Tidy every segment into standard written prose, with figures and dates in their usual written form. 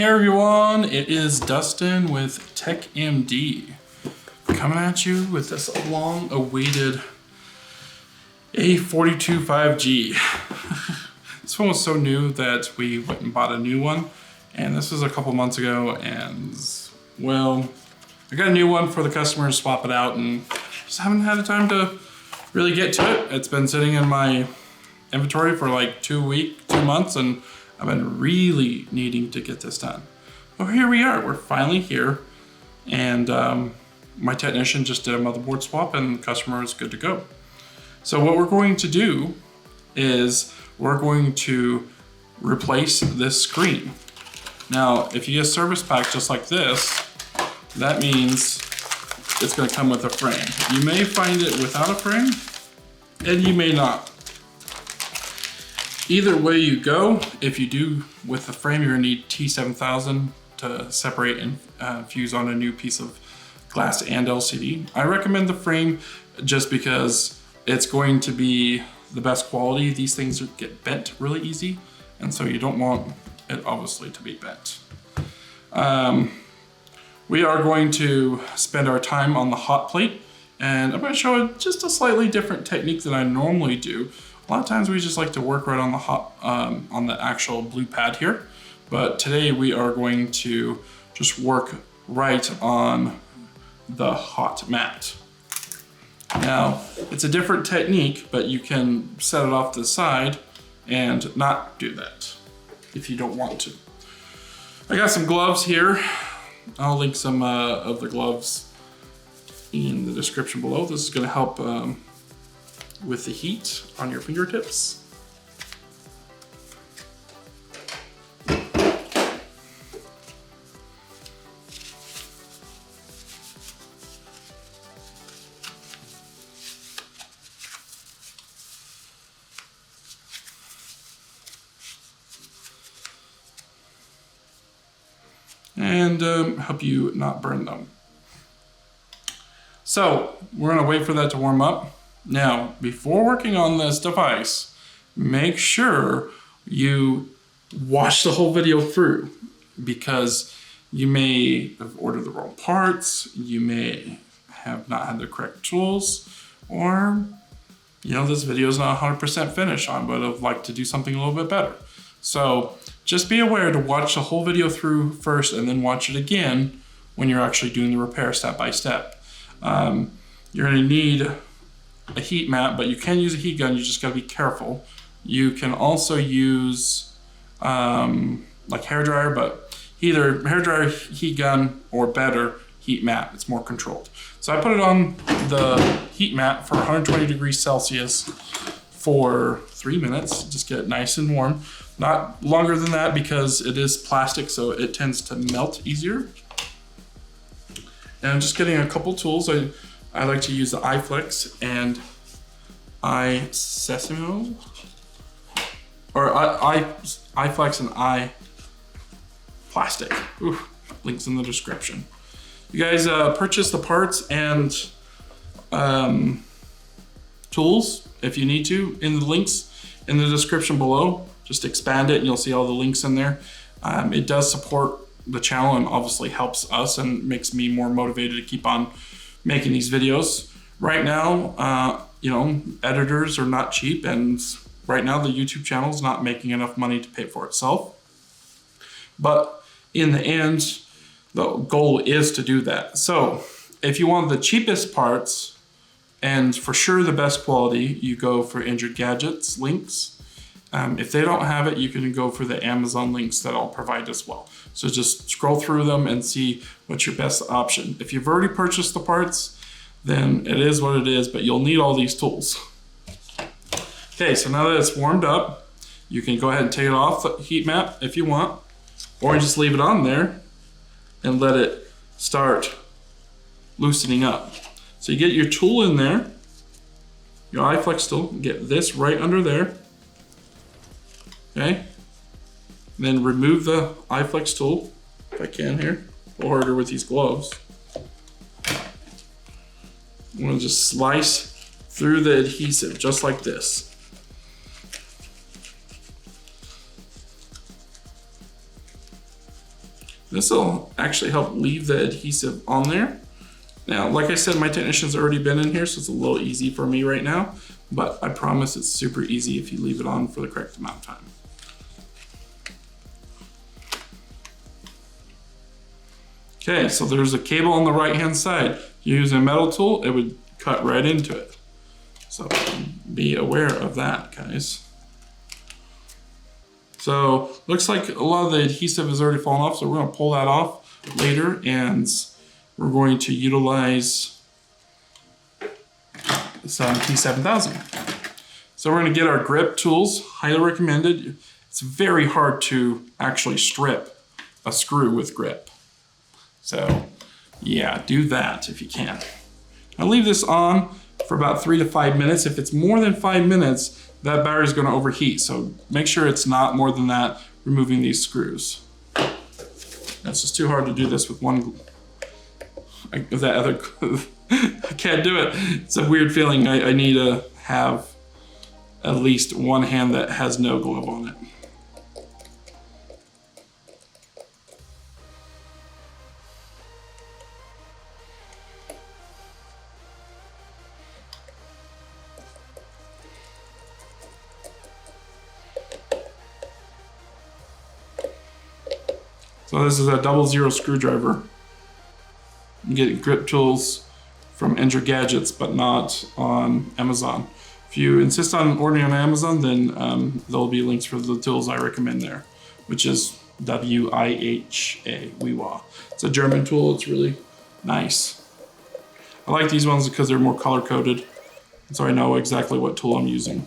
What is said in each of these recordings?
Hey everyone, it is Dustin with TechMD coming at you with this long-awaited A42 5G. This one was so new that we went and bought a new one, and this was a couple months ago, and well, I got a new one for the customer to swap it out and just haven't had the time to really get to it. It's been sitting in my inventory for like 2 months, and I've been really needing to get this done. Well, here we are, we're finally here, and my technician just did a motherboard swap and the customer is good to go. So what we're going to do is we're going to replace this screen. Now, if you get a service pack just like this, that means it's gonna come with a frame. You may find it without a frame, and you may not. Either way you go, if you do with the frame, you're gonna need T7000 to separate and fuse on a new piece of glass and LCD. I recommend the frame just because it's going to be the best quality. These things get bent really easy, and so you don't want it obviously to be bent. We are going to spend our time on the hot plate, and I'm going to show just a slightly different technique than I normally do. A lot of times we just like to work right on the hot, on the actual blue pad here, but today we are going to just work right on the hot mat. Now, it's a different technique, but you can set it off to the side and not do that if you don't want to. I got some gloves here. I'll link some of the gloves in the description below. This is going to help with the heat on your fingertips. And help you not burn them. So we're gonna wait for that to warm up. Now, before working on this device, make sure you watch the whole video through, because you may have ordered the wrong parts, you may have not had the correct tools, or this video is not 100% finished. I would have liked to do something a little bit better. So just be aware to watch the whole video through first and then watch it again when you're actually doing the repair step by step. You're gonna need a heat mat, but you can use a heat gun, you just gotta be careful. You can also use like hair dryer, but either hair dryer, heat gun, or better, heat mat. It's more controlled. So I put it on the heat mat for 120 degrees Celsius for 3 minutes, just get it nice and warm. Not longer than that because it is plastic, so it tends to melt easier. And I'm just getting a couple tools. I like to use the iFlex and iseasmo, or iFlex and iPlastix. Ooh, links in the description. You guys purchase the parts and tools if you need to in the links in the description below. Just expand it and you'll see all the links in there. It does support the channel and obviously helps us and makes me more motivated to keep on making these videos. Right now, editors are not cheap, and right now the YouTube channel is not making enough money to pay for itself. But in the end, the goal is to do that. So if you want the cheapest parts and for sure the best quality, you go for Injured Gadgets links. If they don't have it, you can go for the Amazon links that I'll provide as well. So just scroll through them and see what's your best option. If you've already purchased the parts, then it is what it is, but you'll need all these tools. Okay, so now that it's warmed up, you can go ahead and take it off the heat mat if you want, or just leave it on there and let it start loosening up. So you get your tool in there, your iFlex tool, get this right under there. Okay, then remove the iFlex tool, if I can here, a little harder with these gloves. I'm gonna just slice through the adhesive, just like this. This will actually help leave the adhesive on there. Now, like I said, my technician's already been in here, so it's a little easy for me right now, but I promise it's super easy if you leave it on for the correct amount of time. Okay, so there's a cable on the right-hand side. If you use a metal tool, it would cut right into it. So be aware of that, guys. So looks like a lot of the adhesive has already fallen off, so we're gonna pull that off later, and we're going to utilize some T7000. So we're gonna get our grip tools, highly recommended. It's very hard to actually strip a screw with grip. So yeah, do that if you can. I'll leave this on for about 3 to 5 minutes. If it's more than 5 minutes, that battery is going to overheat. So make sure it's not more than that, removing these screws. That's just too hard to do this with one, I can't do it. It's a weird feeling. I need to have at least one hand that has no glove on it. So this is a 00 screwdriver. You get grip tools from Enter Gadgets, but not on Amazon. If you insist on ordering on Amazon, then there'll be links for the tools I recommend there, which is WIHA, Wiwa. It's a German tool, it's really nice. I like these ones because they're more color coded, so I know exactly what tool I'm using.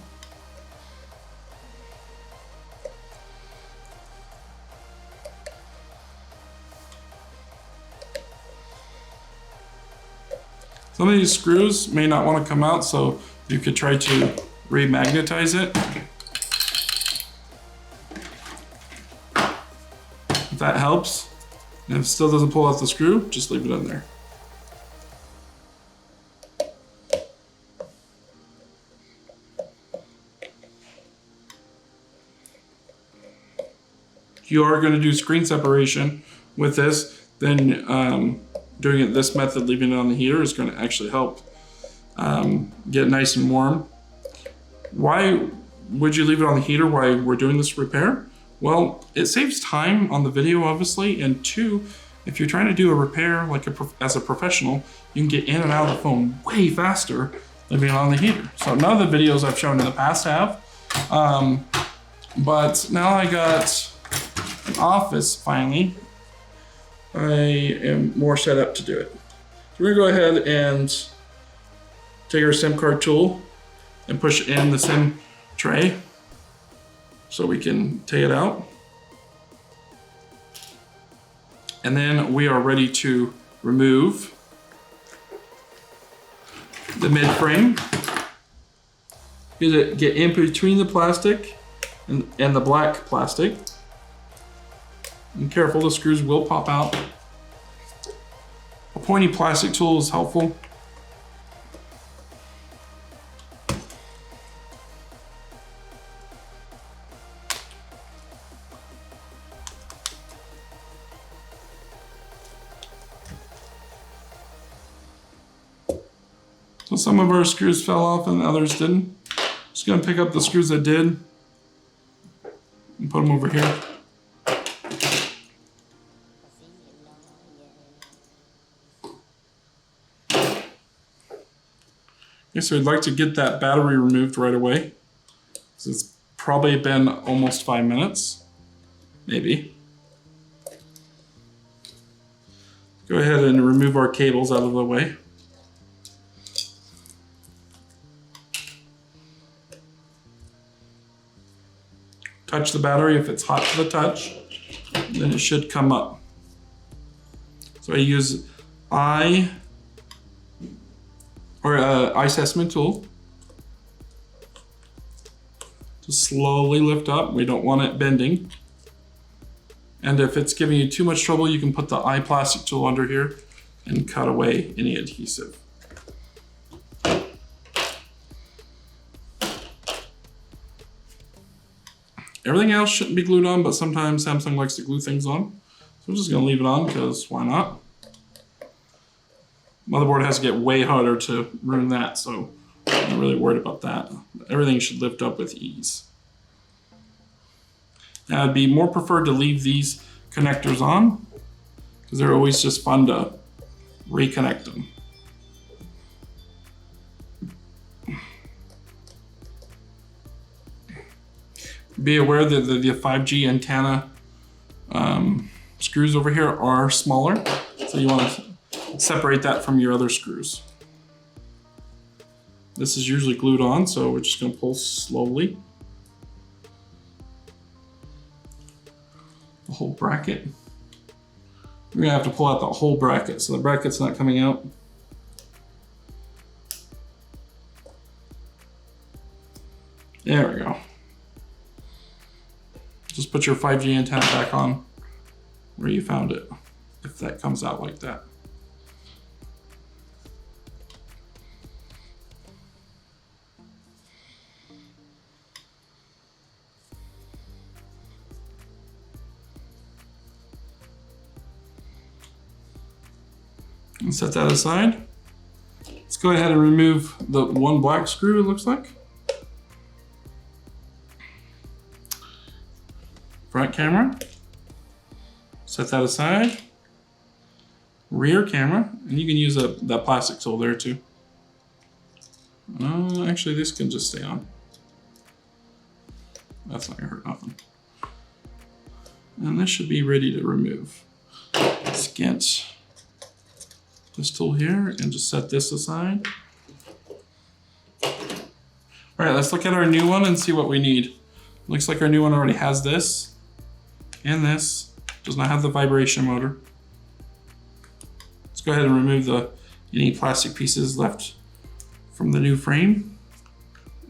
Some of these screws may not want to come out, so you could try to remagnetize it. If that helps, and if it still doesn't pull out the screw, just leave it in there. If you are going to do screen separation with this, then doing it this method, leaving it on the heater, is going to actually help get it nice and warm. Why would you leave it on the heater while we're doing this repair? Well, it saves time on the video, obviously, and two, if you're trying to do a repair like as a professional, you can get in and out of the phone way faster leaving it on the heater. So none of the videos I've shown in the past have, but now I got an office finally. I am more set up to do it. So we're gonna go ahead and take our SIM card tool and push in the SIM tray so we can take it out. And then we are ready to remove the mid frame. Get in between the plastic and the black plastic. Be careful, the screws will pop out. A pointy plastic tool is helpful. So some of our screws fell off and others didn't. Just gonna pick up the screws that did and put them over here. Okay, so I'd like to get that battery removed right away. So it's probably been almost 5 minutes, maybe. Go ahead and remove our cables out of the way. Touch the battery. If it's hot to the touch, then it should come up. So I use iseasmo tool to slowly lift up. We don't want it bending. And if it's giving you too much trouble, you can put the iPlastix tool under here and cut away any adhesive. Everything else shouldn't be glued on, but sometimes Samsung likes to glue things on. So I'm just gonna leave it on because why not? Motherboard has to get way hotter to ruin that, so I'm not really worried about that. Everything should lift up with ease. Now it'd be more preferred to leave these connectors on because they're always just fun to reconnect them. Be aware that the 5G antenna screws over here are smaller, so you want to separate that from your other screws. This is usually glued on, so we're just going to pull slowly. The whole bracket. We're going to have to pull out the whole bracket, so the bracket's not coming out. There we go. Just put your 5G antenna back on where you found it, if that comes out like that. And set that aside. Let's go ahead and remove the one black screw, it looks like. Front camera, set that aside. Rear camera, and you can use that plastic tool there too. Actually, this can just stay on. That's not gonna hurt nothing. And this should be ready to remove. Let's get this tool here and just set this aside. All right, let's look at our new one and see what we need. Looks like our new one already has this. And this does not have the vibration motor. Let's go ahead and remove any plastic pieces left from the new frame.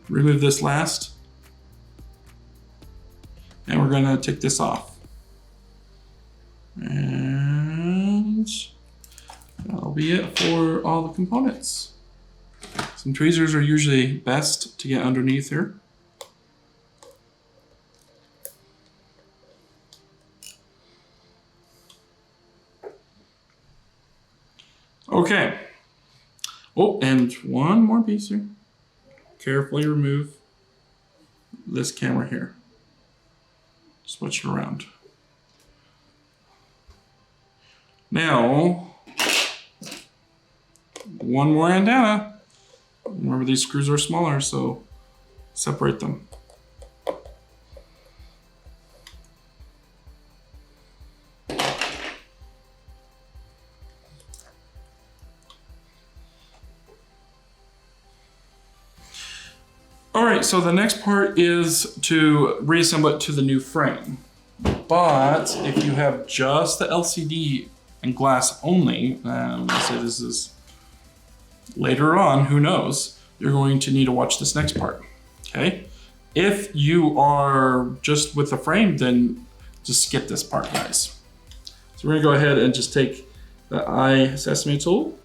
Remove this last. And we're gonna take this off. And that'll be it for all the components. Some tweezers are usually best to get underneath here. Okay. Oh, and one more piece here. Carefully remove this camera here. Switch it around. Now, one more antenna. Remember, these screws are smaller, so separate them. All right, so the next part is to reassemble it to the new frame. But if you have just the LCD and glass only, let's say this is later on, who knows, you're going to need to watch this next part, okay? If you are just with the frame, then just skip this part, guys. So we're gonna go ahead and just take the iseasmo tool.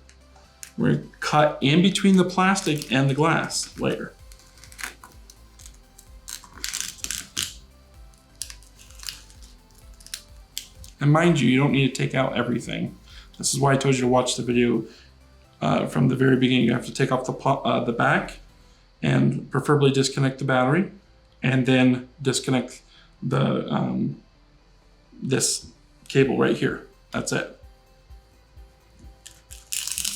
We're gonna cut in between the plastic and the glass layer. And mind you, you don't need to take out everything. This is why I told you to watch the video from the very beginning. You have to take off the back and preferably disconnect the battery and then disconnect the this cable right here. That's it.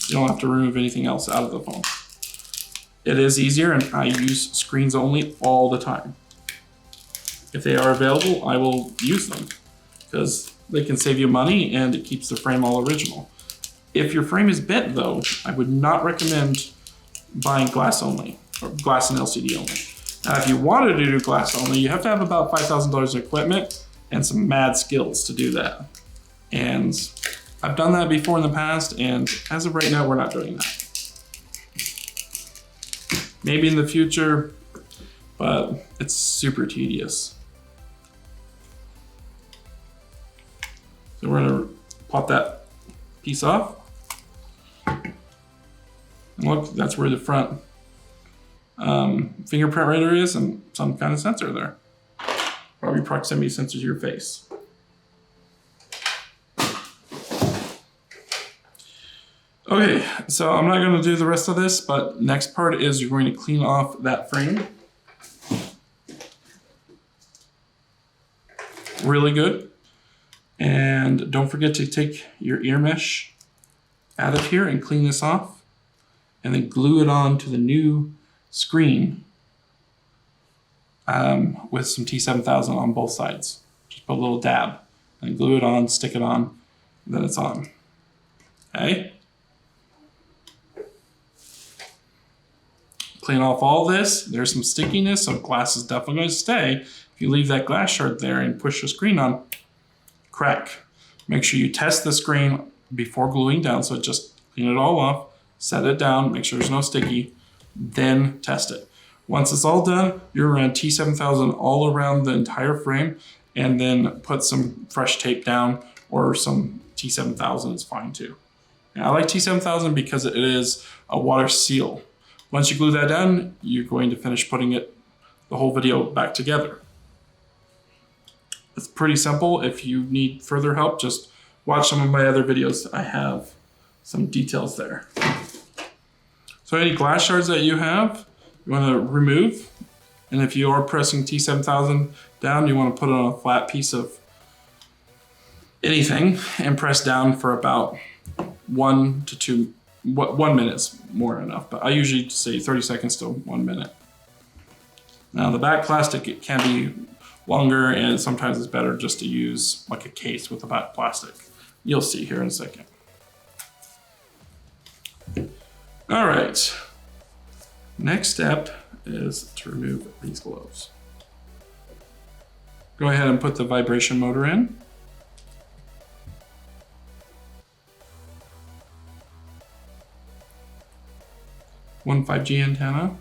You don't have to remove anything else out of the phone. It is easier, and I use screens only all the time. If they are available, I will use them because they can save you money and it keeps the frame all original. If your frame is bent though, I would not recommend buying glass only, or glass and LCD only. Now, if you wanted to do glass only, you have to have about $5,000 in equipment and some mad skills to do that. And I've done that before in the past, and as of right now, we're not doing that. Maybe in the future, but it's super tedious. So we're gonna pop that piece off. And look, that's where the front fingerprint reader is and some kind of sensor there. Probably proximity sensor to your face. Okay, so I'm not going to do the rest of this, but next part is you're going to clean off that frame. Really good. And don't forget to take your ear mesh out of here and clean this off. And then glue it on to the new screen with some T7000 on both sides. Just put a little dab and glue it on, stick it on, and then it's on. Okay? Clean off all this. There's some stickiness, so glass is definitely going to stay. If you leave that glass shard there and push the screen on, crack. Make sure you test the screen before gluing down, so just clean it all off, set it down, make sure there's no sticky, then test it. Once it's all done, you're around T7000 all around the entire frame, and then put some fresh tape down, or some T7000 is fine too. Now, I like T7000 because it is a water seal. Once you glue that down, you're going to finish putting the whole video back together. It's pretty simple. If you need further help, just watch some of my other videos. I have some details there. So any glass shards that you have, you want to remove. And if you are pressing T7000 down, you want to put it on a flat piece of anything and press down for about 1 to 2, 1 minute's more than enough. But I usually say 30 seconds to 1 minute. Now the back plastic, it can be longer, and sometimes it's better just to use like a case with a back plastic. You'll see here in a second. All right, next step is to remove these gloves. Go ahead and put the vibration motor in. One 5G antenna.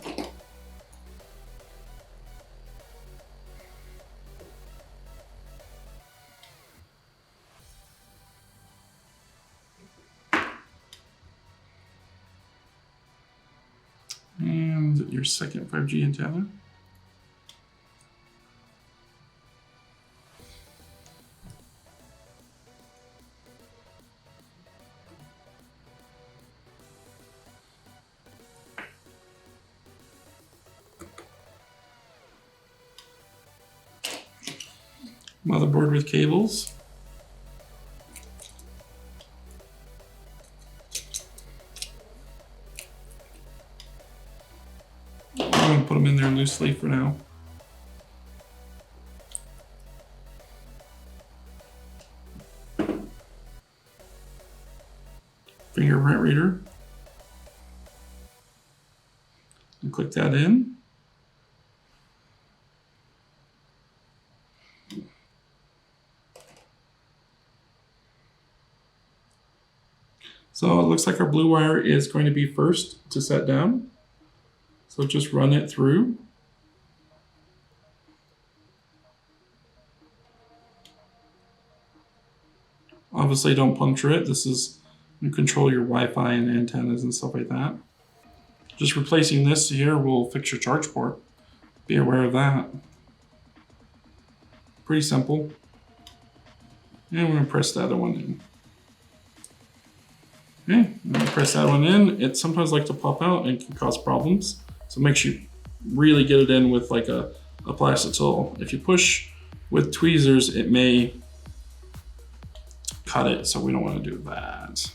And your second 5G antenna. Motherboard with cables. I'm going to put them in there loosely for now. Fingerprint reader. And click that in. So it looks like our blue wire is going to be first to set down. So just run it through. Obviously don't puncture it. This is, you control your Wi-Fi and antennas and stuff like that. Just replacing this here will fix your charge port. Be aware of that. Pretty simple. And we're gonna press the other one in. Okay, I'm gonna press that one in. It sometimes likes to pop out and can cause problems. So make sure you really get it in with like a plastic tool. If you push with tweezers, it may cut it, so we don't want to do that.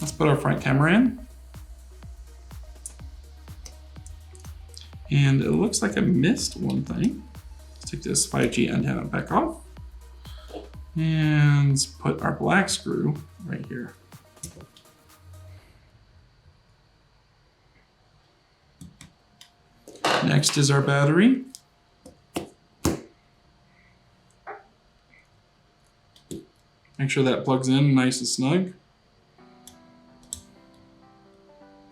Let's put our front camera in. And it looks like I missed one thing. Let's take this 5G antenna back off. And put our black screw right here. Next is our battery. Make sure that plugs in nice and snug.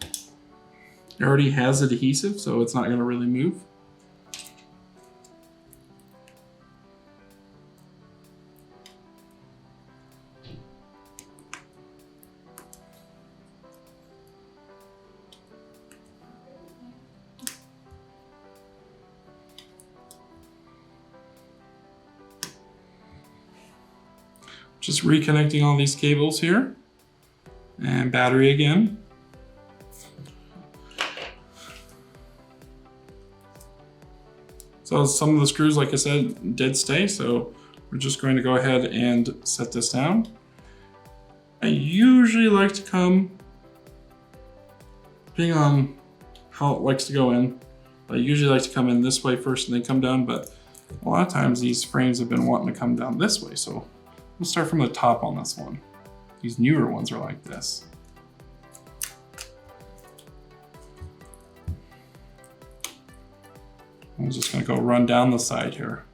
It already has adhesive, so it's not going to really move. Just reconnecting all these cables here. And battery again. So some of the screws, like I said, did stay, so we're just going to go ahead and set this down. I usually like to come, depending on how it likes to go in, I usually like to come in this way first and then come down, but a lot of times these frames have been wanting to come down this way, so we'll start from the top on this one. These newer ones are like this. I'm just gonna go run down the side here.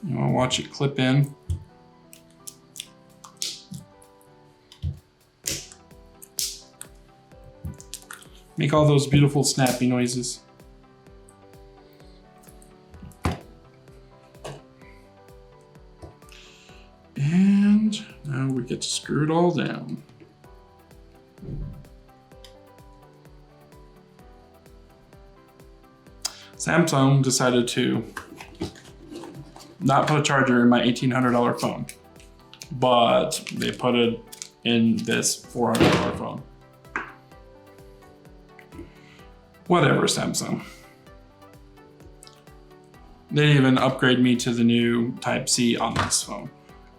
You wanna watch it clip in. Make all those beautiful snappy noises. And now we get to screw it all down. Samsung decided to not put a charger in my $1,800 phone, but they put it in this $400 phone. Whatever, Samsung. They didn't even upgrade me to the new Type-C on this phone.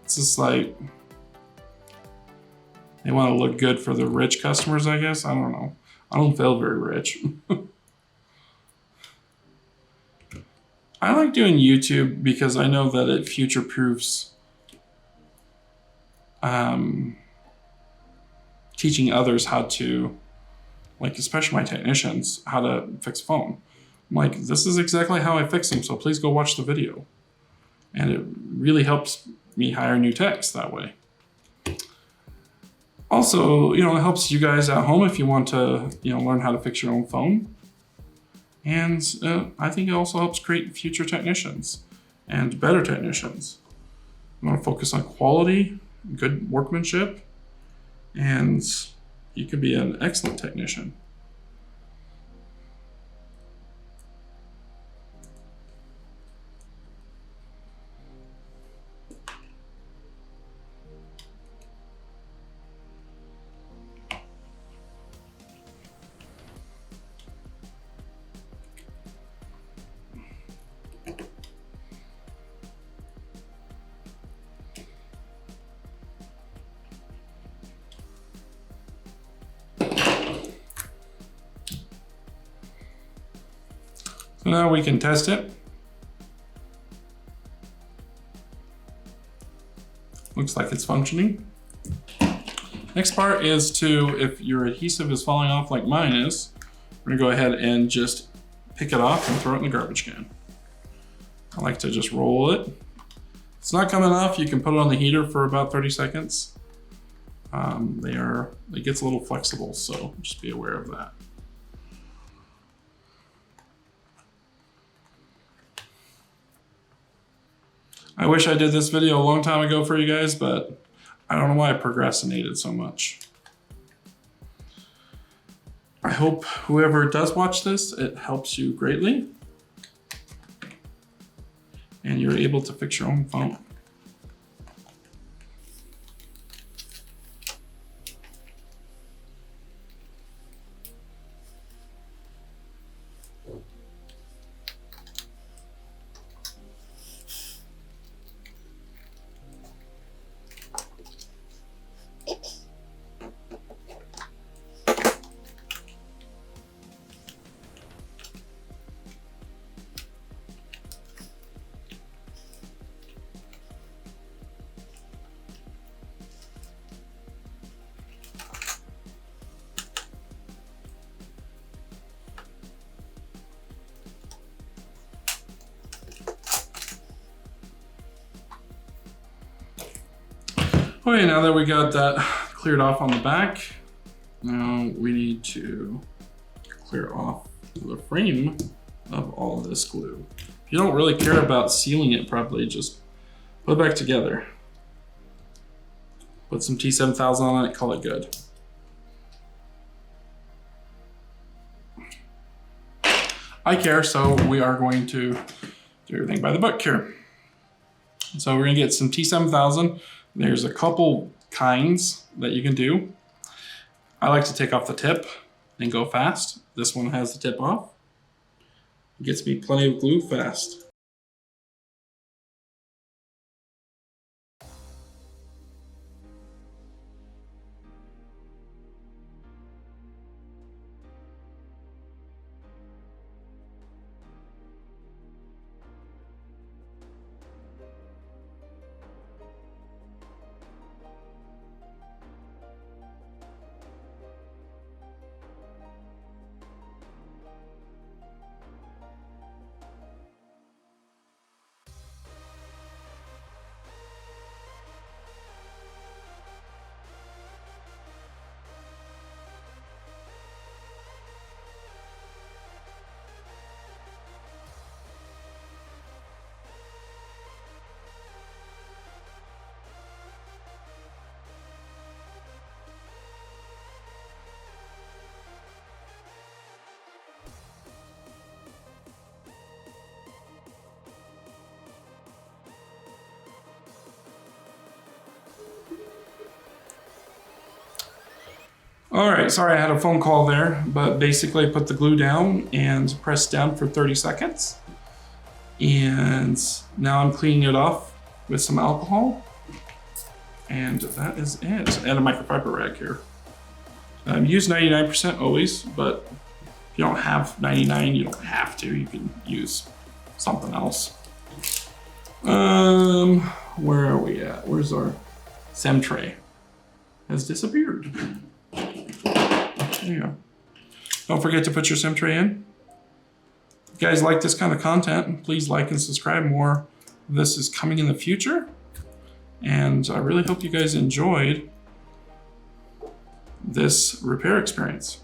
It's just like, they want to look good for the rich customers, I guess. I don't know. I don't feel very rich. I like doing YouTube because I know that it future-proofs teaching others how to, like especially my technicians, how to fix a phone. I'm like, this is exactly how I fix them, so please go watch the video. And it really helps me hire new techs that way. Also, you know, it helps you guys at home if you want to, you know, learn how to fix your own phone. And I think it also helps create future technicians and better technicians. You want to focus on quality, good workmanship, and you could be an excellent technician. So now we can test it. Looks like it's functioning. Next part is to, if your adhesive is falling off like mine is, we're gonna go ahead and just pick it off and throw it in the garbage can. I like to just roll it. If it's not coming off, you can put it on the heater for about 30 seconds. It gets a little flexible, so just be aware of that. I wish I did this video a long time ago for you guys, but I don't know why I procrastinated so much. I hope whoever does watch this, it helps you greatly. And you're able to fix your own phone. Okay, now that we got that cleared off on the back, now we need to clear off the frame of all of this glue. If you don't really care about sealing it properly, just put it back together. Put some T7000 on it, call it good. I care, so we are going to do everything by the book here. So we're gonna get some T7000. There's a couple kinds that you can do. I like to take off the tip and go fast. This one has the tip off. It gets me plenty of glue fast. All right, sorry I had a phone call there, but basically I put the glue down and press down for 30 seconds. And now I'm cleaning it off with some alcohol. And that is it. And a microfiber rag here. Use 99% always, but if you don't have 99, you don't have to. You can use something else. Where are we at? Where's our sem tray? Has disappeared. There you go. Don't forget to put your sem tray in. If you guys like this kind of content, please like and subscribe. More of this is coming in the future. And I really hope you guys enjoyed this repair experience.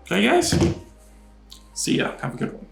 Okay, guys? See ya. Have a good one.